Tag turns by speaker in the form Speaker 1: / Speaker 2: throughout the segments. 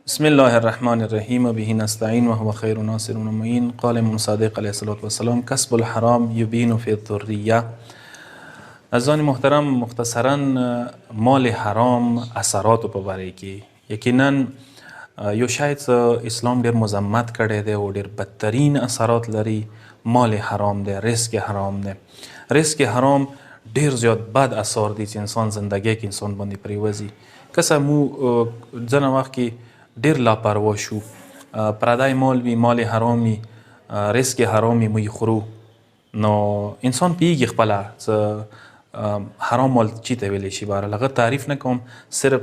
Speaker 1: بسم الله الرحمن الرحیم و به نستعین و هو خیر ناصر و معین. قال امام صادق علیه السلام کسب الحرام یبین فی الذریه. عزیزان محترم، مختصرا مال حرام اثراتو په باره کې یقینا یو شاید اسلام ډیر مذمت کړی دی او ډیر بدترین اثرات لري. مال حرام دی، رزق حرام دی. رزق حرام ډیر زیات بد اثار دي چې انسان زندگی کې انسان باندې پریوزي. که مو ځنه وخت کې ډیر لاپروا شو، پردای مال وي، مال حرامي، رزق حرامي موږ خورو، نو انسان پیږي خپله حرام مال چی ته ویلی شي. بهرحال هغه تعریف نه کوم، صرف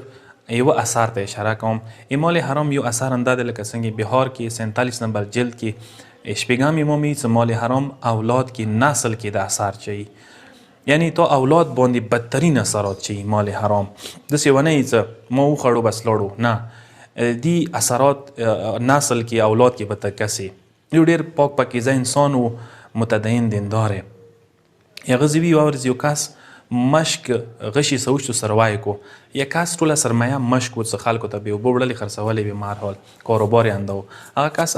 Speaker 1: یو اثر ته اشاره کوم. مال حرام یو اثر انده دی لکه څنګه بهار کې 47 نمبر جلد کې شپږم امامي چې مال حرام اولاد کې نسل کې د اثر چي، یعنی تو اولاد باندې بدترین اثرات چي مال حرام. داسې ونه چې ما وخړو بس لاړو، نه، دی اثرات نسل کې اولاد کې به تکسي. یو ډیر پاک پاکیزه انسان و متدین دیندار هغه زوی واورځي یو کس مشک غشي سوچتو سروای کو، یا کس ټوله سرمایه مشک و څه خلکو ته به اوبه وړلې خرڅولې به مهرحال کاروبار یې اندو. هغه کس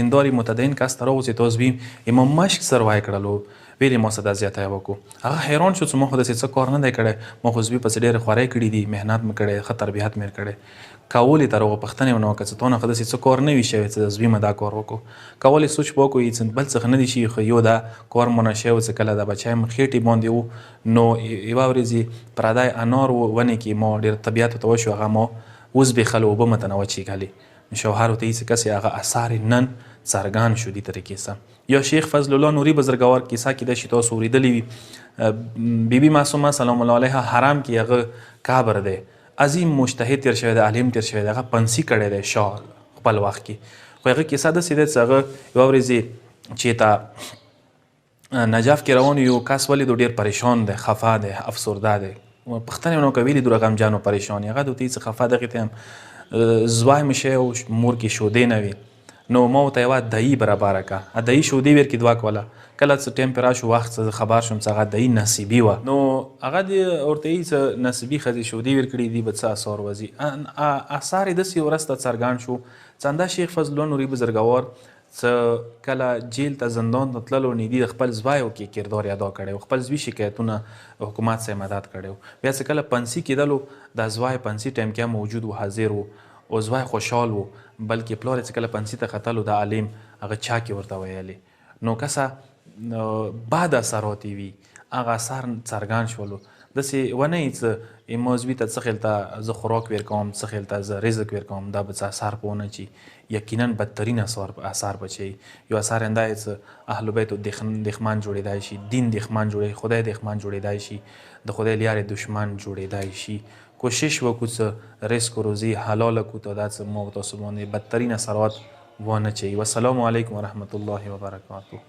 Speaker 1: دینداري متدین کس ته راوځي ته اوس بیم امام مشک سروای کړلو ویلې ما څه دا زیاتی وکړو. هغه حیران شو چې ما خو داسې څه کار نه دی کړی، ما خو زوی پسې ډېرې خوارۍ کړي دي، محنت مې کړی، ښه تربیت مې کړی. کولې ته راغو پوښتنې ونه وکړه چې تا نه خو داسې څه کار نه وي شوی چې د زوی مې دا کار وکړو. کولې سوچ به وکړو چې بل څه نه دي شي، خو یو دا کار مونه شوی و چې کله د بچی مې خېټې باندې و، نو یوه ورځې پردی انار و ونې کې ما ډېر طبیعت ورته وشو، هغه ما وزبېښلو، اوبه مې ته نه وچېږلې. شوهر ورته هېڅ کسې هغه اثار نن څرګند شو دې طریقې سره. یا شیخ فضل الله نوري بزرګوار کیسه کې د شي تاسو اورېدلې وي. بیبي معصومه سلام الله علیها حرام کې هغه قبر دی، عظیم مجتهد تیر شوی دی، عالم تیر شوی دی، هغه پنسي کړی دی شاه خپل وخت کې. خو هغه کیسه داسې دی چې هغه یوه ورځې چې ته نجف کې روان یو کس ولیدو ډېر پریشان دی، خفه دی، افسرده دی. پوښتنې ونه وکړه ویلې دومره غمجن و پریشان. هغه د ورته څه خفه دغې ته هم زوی مې شی او مور کې شودې نه وي، نو ما ورته یوه دهي برابره کړه. دهي شودې ورکړي دوه کوله. کله څه ټایم پې راشو وخت څه خبر شوم چې هغه دهي نصیبي وه، نو هغه دې ورته یي څه نصیبي ښځې شودې ورکړي دي به څه اثار وځي. اثار یې داسې ورځ ته څرګند شو چې همدا شیخ فضل الله نوري بزرګوار څه کله جیل ته زندان ته تللو نږدې د خپل زویو کې کردار ادا کړی و، خپل زوی شکایتونه حکومت سره مدد کړی و. بیا چې کله پنسي کېدلو د زوی پنسي ټایم کې موجود و، حاضر و او زوی خوشحال و، بلکې پلار یې چې کله پنسي ته ختلو د عالم هغه چاکې ورته ویلې. نو کسه بعد اثرات وي هغه اثر څرګند شولو. داسې ونه یي چې ما زوی ته څه خیل ته زه خوراک ورکوم، څه خیل ته زه رزق ورکوم، دا به څه اثر په ونه چي. یقینا بدترین اثر به چي. یو اثر انده یې چې اهل بیتو دښمن جوړېدای شي، دین دښمن جوړېدای، خدای دښمن جوړېدای شي، د خدای لیارې دشمن جوړېدای شي. کوشش وکړو چې رزق و روزي حلاله کړو ته دا څه ما تاسو باندې بدترین اثرات ونه چي. والسلام علیکم ورحمة الله وبرکاته.